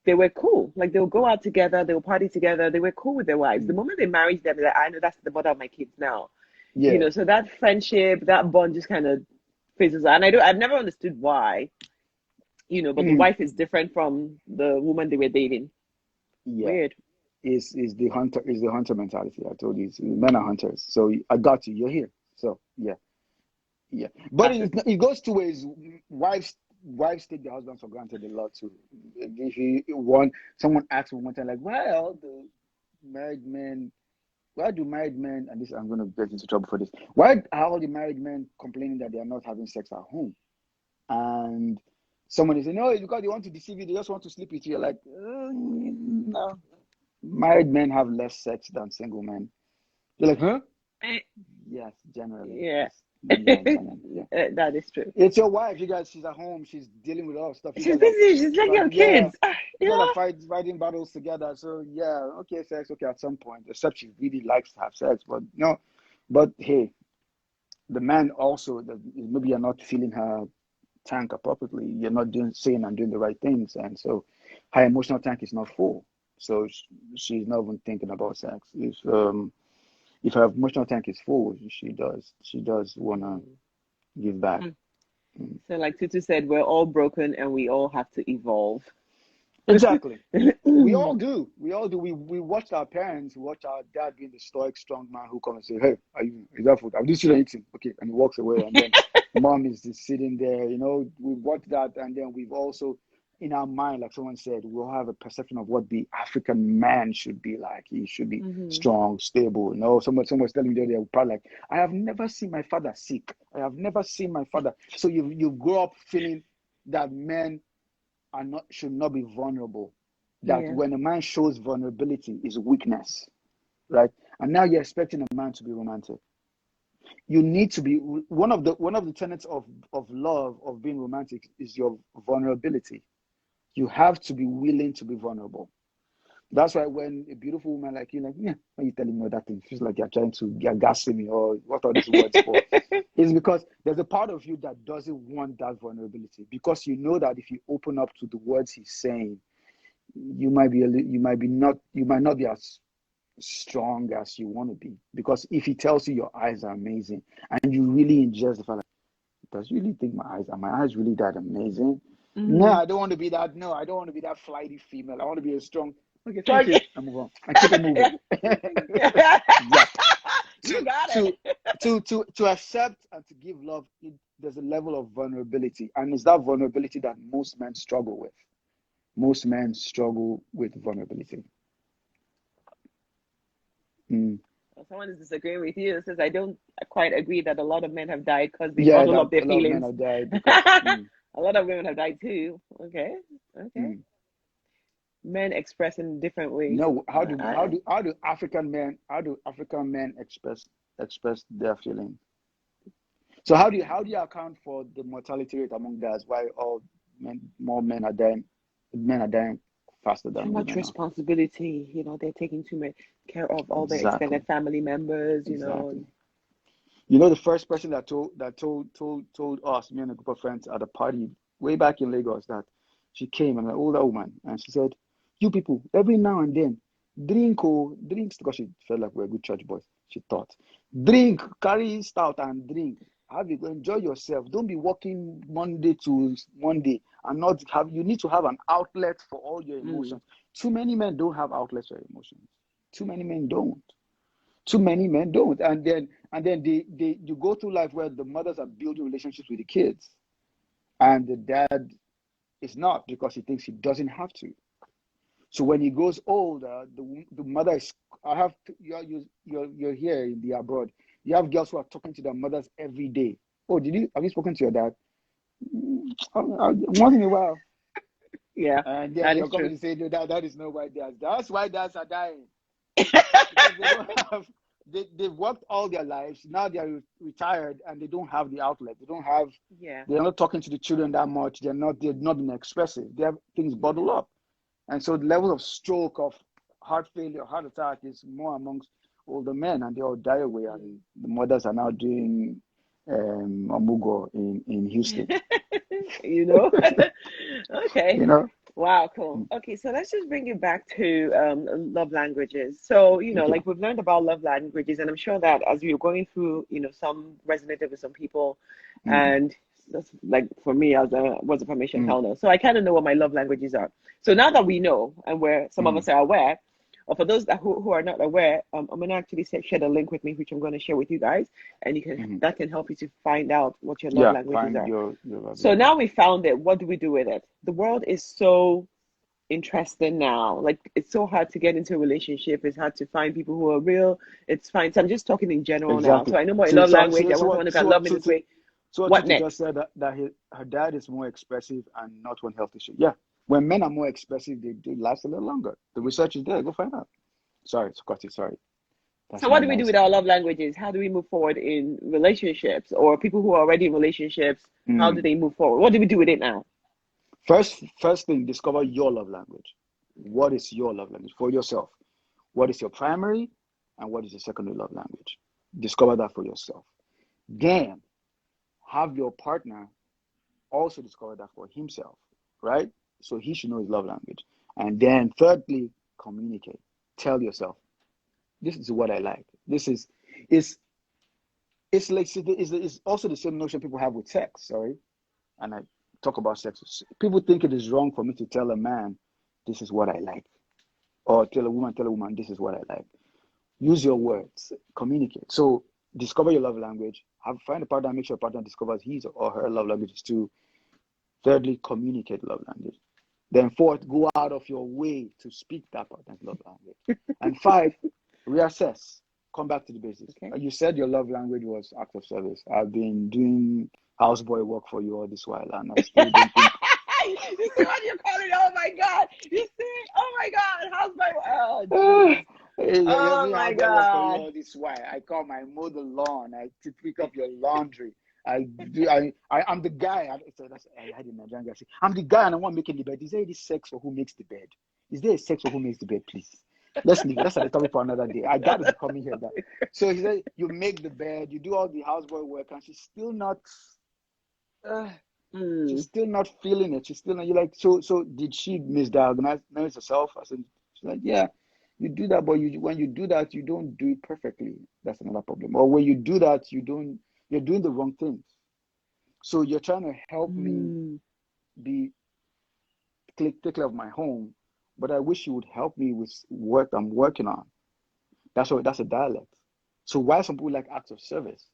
they were cool. Like they'll go out together, they'll party together, they were cool with their wives. The mm. moment they married them, they're like, I know that's the mother of my kids now. Yeah. So that friendship, that bond just kind of fizzles out. And I've never understood why, but the Mm, wife is different from the woman they were dating. yeah. Weird. Is the hunter mentality. I told you, men are Mm. hunters. So I got you. You're here. So yeah. Yeah, but After, it goes two ways. Wives take their husbands for granted a lot too. If you want someone asks me one time like, why are all the married men? Why do married men? And this I'm going to get into trouble for this. Why are all the married men complaining that they are not having sex at home? And someone is saying, no, it's because they want to deceive you. They just want to sleep with you. You're like, no. Married men have less sex than single men. You're like, huh? eh, Yes, generally. yeah. Yes, yeah, generally. Yeah. That is true. It's your wife. You guys, she's at home. She's dealing with all stuff. You She's guys are, busy. She's like your yeah, kids. Ah, you guys are fighting battles together. So yeah, okay, sex, okay, at some point. Except she really likes to have sex, but no, but hey, the man also, that maybe you're not feeling her tank appropriately. You're not saying and doing the right things, and so her emotional tank is not full. So she's not even thinking about sex. If her emotional tank is full, she does wanna Mm. give back. Mm. Mm. So, like Tutu said, we're all broken and we all have to evolve. Exactly. We all do. We all do. We watched our parents, we watch our dad being the stoic, strong man who comes and say, "Hey, is that food? I'll do children eating." Okay, and he walks away, and then mom is just sitting there. We watch that, and then we've also, in our mind, like someone said, we'll have a perception of what the African man should be like. He should be Hmm. strong, stable. Someone was telling me the other day, probably like, "I have never seen my father sick. I have never seen my father." So you grow up feeling that men should not be vulnerable. That Yeah. when a man shows vulnerability is weakness, right? And now you're expecting a man to be romantic. You need to be one of the tenets of love, of being romantic, is your vulnerability. You have to be willing to be vulnerable. That's why when a beautiful woman like you, like, yeah, when you telling me that thing, it feels like you're trying to, you're gassing me, or what are these words for? It's because there's a part of you that doesn't want that vulnerability, because you know that if you open up to the words he's saying, you might not be as strong as you want to be. Because if he tells you your eyes are amazing, and you really ingest the fact, like, does you really think my eyes really that amazing? No, Hmm. I don't want to be that. No, I don't want to be that flighty female. I want to be a strong. Okay, thank you. Okay. I move on. I keep it moving. Yep. You To got to it. to accept and to give love, there's a level of vulnerability, and it's that vulnerability that most men struggle with. Most men struggle with vulnerability. Mm. Well, someone is disagreeing with you. It says, I don't quite agree that a lot of men have died because they Yeah, bottle that up their a lot of men feelings. have died because. A lot of women have died too. Okay. Okay. Mm. Men express in different ways. No, I how do African men express their feelings? So how do you account for the mortality rate among guys? Why more men are dying faster Too than much women now? responsibility. They're taking too much care of all their Exactly, extended family members. exactly. The first person that told us, me and a group of friends at a party way back in Lagos, that she came, an older woman, and she said, "You people, every now and then, drinks," because she felt like we're good church boys. She thought, "Drink, carry stout and drink. Have you enjoy yourself. Don't be working Monday to Monday and not have. You need to have an outlet for all your Mm. emotions. Too many men don't have outlets for emotions. Too many men don't. Too many men don't, and then they you go through life where the mothers are building relationships with the kids, and the dad is not, because he thinks he doesn't have to. So when he grows older, the mother is. I have to, you're here in the abroad. You have girls who are talking to their mothers every day. Oh, have you spoken to your dad? Once in a while. Yeah, And then that you're is coming true. to say, no, that is not why dads. That's why dads are dying, because they don't have. They've worked all their lives. Now they are retired, and they don't have the outlet. They don't have. Yeah, They're not talking to the children that much. They're not being expressive. They have things yeah. bottled up, and so the level of stroke, of heart failure, heart attack is more amongst older men, and they all die away. Mm. And the mothers are now doing Omugo in Houston. You know? Okay. You know. Wow, cool. Okay, so let's just bring it back to love languages. So, Okay. like we've learned about love languages, and I'm sure that as we were going through, some resonated with some people, Mm, and that's like for me as a was a formation mm, hell no. So I kind of know what my love languages are. So now that we know, and where some of mm, us are aware, or for those who are not aware, I'm gonna actually share the link with me, which I'm gonna share with you guys, and mm. that can help you to find out what your love Yeah. languages Find are. your love So language. now we found it. What do we do with it? The world is so interesting now. Like it's so hard to get into a relationship. It's hard to find people who are real. It's fine. So I'm just talking in general now. So Exactly. I know my See, love so language. see, I so want what someone who so can love what me this Tutu way. so what What Tutu just next? said, that her dad is more expressive and not one health issue. Yeah. When men are more expressive, they last a little longer. The research is there. Go find out. Sorry, Scotty. Sorry. So That's what my do we do nice. with our love languages? How do we move forward in relationships or people who are already in relationships? How do Mm. they move forward? What do we do with it now? First thing, discover your love language. What is your love language for yourself? What is your primary and what is your secondary love language? Discover that for yourself. Then have your partner also discover that for himself, right? So he should know his love language. And then thirdly, communicate. Tell yourself, this is what I like. This is it's it's like it's also the same notion people have with sex, sorry. And I talk about sex. People think it is wrong for me to tell a man, this is what I like. Or tell a woman, this is what I like. Use your words, communicate. So discover your love language. Find a partner, make sure a partner discovers his or her love languages too. Thirdly, communicate love language. Then fourth, go out of your way to speak that partner's love language. And five, reassess. Come back to the basics. Okay. You said your love language was act of service. I've been doing houseboy work for you all this while, and I still don't think. You see what you're calling? Oh my God! You see? Oh my God! How's my? Oh Ah, jeez! you're Oh doing my houseboy work for you God! all this while. I mow the lawn. I pick up your laundry. I'm the guy. I had a Nigerian guy say, I'm the guy and I want making the bed. Is there any sex for who makes the bed? Is there a sex for who makes the bed, please? Let's leave it. That's a topic for another day. I got to be coming here. So he said, you make the bed, you do all the houseboy work, and uh, she's Mm, still not feeling it. She's still not. You're like, so did she misdiagnose herself? I said, she's like, yeah, you do that, but when you do that, you don't do it perfectly. That's another problem. Or when you do that, you're doing the wrong things. So you're trying to help me mm, be take care of my home, but I wish you would help me with work I'm working on. That's a dialect. So why some people like acts of service?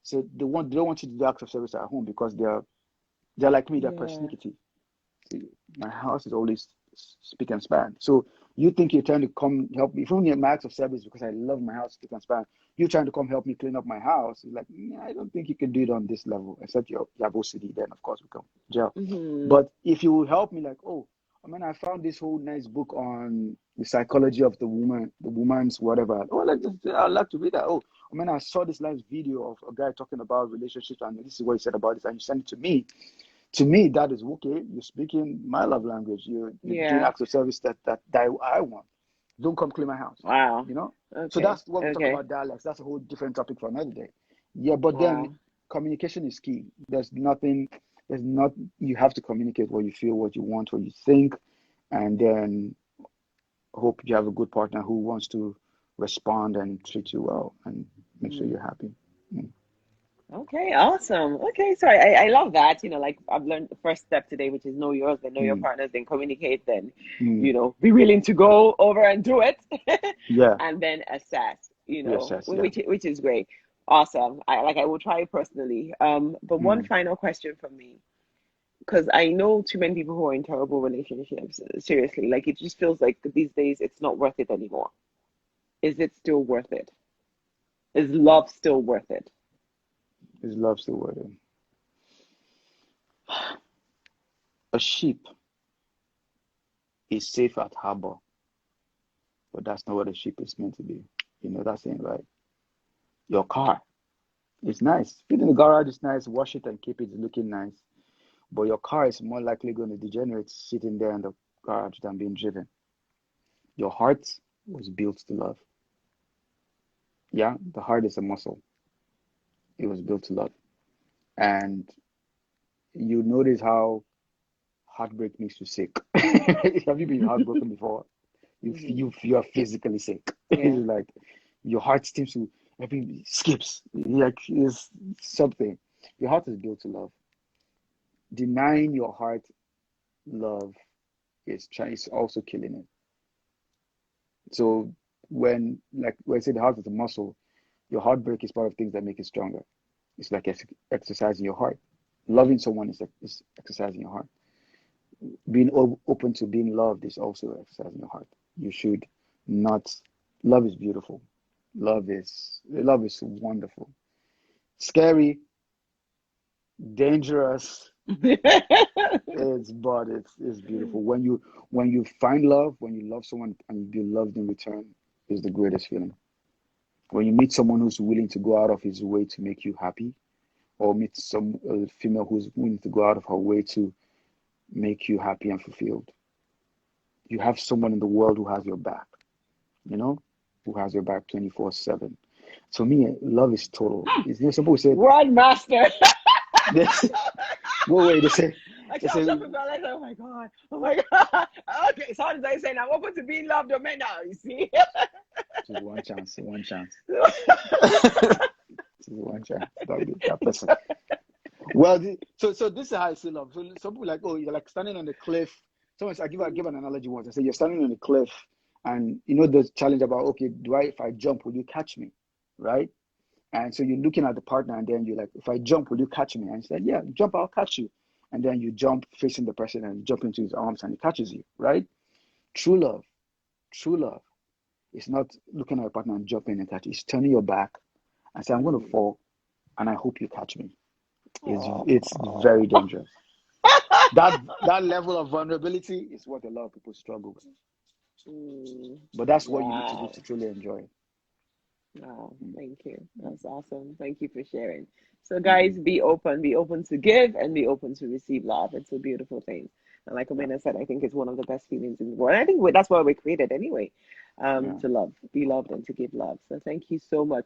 So they don't want you to do acts of service at home because they're like me, they're yeah. persnickety. See, my house is always spick and span. So you think you're trying to come help me? If only my acts of service because I love my house spick and span. You're trying to come help me clean up my house. It's like, I don't think you can do it on this level, except you have OCD. Then of course we can gel. Mm-hmm. But if you will help me, like, oh, I mean, I found this whole nice book on the psychology of the woman's whatever. Oh, I'd like to read that. Oh, I mean, I saw this nice video of a guy talking about relationships, and this is what he said about this, and you send it to me. To me, that is okay. You're speaking my love language. You're doing Yeah. acts of service that I want. Don't come clean my house. Wow. You know. So Okay. that's what we talk Okay. about dialects. That's a whole different topic for another day. Yeah, but then Wow. communication is key. There's nothing. There's not. You have to communicate what you feel, what you want, what you think, and then hope you have a good partner who wants to respond and treat you well and make sure Mm. you're happy. Mm, Okay, awesome. Okay, sorry. I love that. Like I've learned the first step today, which is know yours, then know your mm, partners, then communicate, then, mm. be willing to go over and do it, Yeah. and then assess, Yes. Yes. Yeah. which is great. Awesome. I will try it personally. But one Mm. final question from me, because I know too many people who are in terrible relationships. Seriously, like it just feels like these days it's not worth it anymore. Is it still worth it? Is love still worth it? His love still worth it. A ship is safe at harbor, but that's not what a ship is meant to be. You know that saying, right? Your car is nice. Fit in the garage is nice. Wash it and keep it looking nice. But your car is more likely going to degenerate sitting there in the garage than being driven. Your heart was built to love. Yeah, the heart is a muscle. It was built to love. And you notice how heartbreak makes you sick. Have you been heartbroken before? Hmm. You are physically sick. Yeah. It's like your heart seems to every skips. Like is something. Your heart is built to love. Denying your heart love is also killing it. So when I say the heart is a muscle, your heartbreak is part of things that make it stronger. It's like exercising your heart. Loving someone is exercising your heart. Being open to being loved is also exercising your heart. You should not. Love is beautiful. Love is wonderful. Scary, dangerous. It's beautiful. When you find love, when you love someone and you be loved in return, is the greatest feeling. When you meet someone who's willing to go out of his way to make you happy, or meet some female who's willing to go out of her way to make you happy and fulfilled, you have someone in the world who has your back. You know, who has your back 24/7. So me, love is total. It's, you know, some people say, Word master. they, well, wait, I they can't say, jump in my legs. Oh my God. Oh my God. Okay, so how does I say now? Welcome to being loved or men now, you see? just one chance, one chance, just one chance. That person. Well, so this is how I see love. So some people like, oh, you're like standing on the cliff. Sometimes I give an analogy once. I say you're standing on the cliff, and you know the challenge about, okay, do I if I jump, will you catch me, right? And so you're looking at the partner, and then you're like, if I jump, will you catch me? And he said, yeah, jump, I'll catch you. And then you jump facing the person and jump into his arms, and he catches you, right? True love, true love. It's not looking at your partner and jumping and catch. It's turning your back and say, I'm going to Mm. fall, and I hope you catch me. It's very Oh. dangerous. That level of vulnerability is what a lot of people struggle with. Mm. But that's what you need to do Wow. to truly enjoy it. Wow, Mm, thank you. That's awesome. Thank you for sharing. So, mm, guys, be open to give and be open to receive love. It's a beautiful thing. And like yeah, Amina said, I think it's one of the best feelings in the world. I think that's why we're created anyway, yeah. to love, be loved, and to give love. So, thank you so much.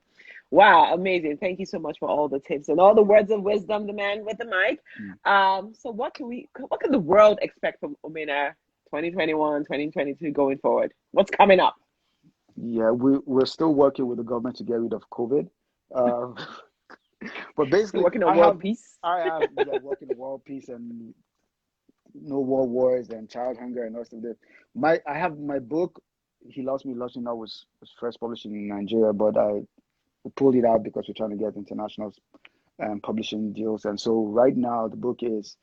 Wow, amazing. Thank you so much for all the tips and all the words of wisdom, the man with the mic. Mm. So, what can the world expect from Amina 2021, 2022 going forward? What's coming up? Yeah, we're still working with the government to get rid of COVID. Uh, but You're basically, working on world peace. I have, yeah, working the world peace and no war wars and child hunger and all of that. I have my book, He Loves Me Now was first published in Nigeria, but I pulled it out because we're trying to get international publishing deals. And so right now the book is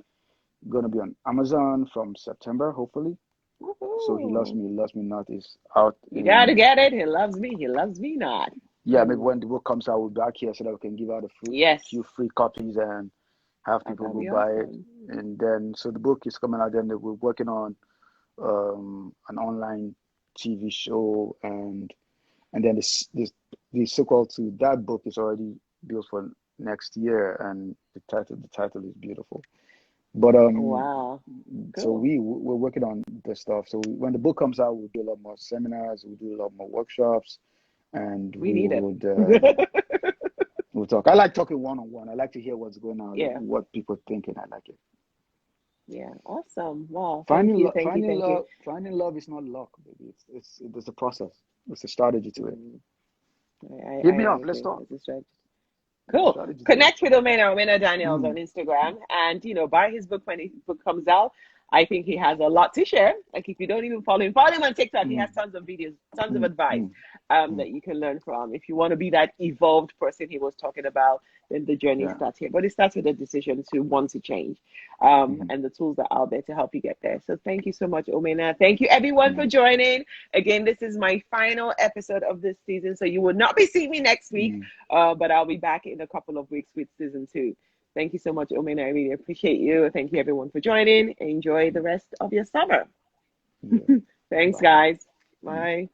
going to be on Amazon from September, hopefully. So Woohoo. He Loves Me Not is out You gotta in, get it. He loves me. He loves me not. yeah, maybe Mm. when the book comes out, we'll be back here so that we can give out Yes, few free copies and have people that'll go be buy it. awesome. And then, so the book is coming out, then we're working on an online TV show, and then the sequel to that book is already built for next year, and the title is beautiful. But Wow. so Cool. we're working on this stuff. So when the book comes out, we'll do a lot more seminars, we'll do a lot more workshops, and We we need it. would we'll talk. I like talking one on one. I like to hear what's going on, Yeah. what people are thinking. I like it. Yeah. Awesome. Wow. Thank you. Thank you. Thank you. Finding love is not luck, baby. It's a process. It's a strategy to it. Mm. Hit I me up. Let's agree. talk. It's a strategy. There's a Cool. strategy to it. Connect with Omena Daniels on Mm, Instagram and, buy his book when his book comes out. I think he has a lot to share. Like if you don't even follow him on TikTok. He mm, has tons of videos, tons of mm, advice mm, mm. that you can learn from. If you want to be that evolved person he was talking about, then the journey Yeah. starts here. But it starts with a decision to want to change. Mm, And the tools are out there to help you get there. So thank you so much, Omena. Thank you everyone for mm, joining. Again, this is my final episode of this season. So you will not be seeing me next week. mm. But I'll be back in a couple of weeks with season two. Thank you so much, Omen. I really appreciate you. Thank you, everyone, for joining. Enjoy the rest of your summer. Yeah. Thanks, Bye. guys. Mm. Bye.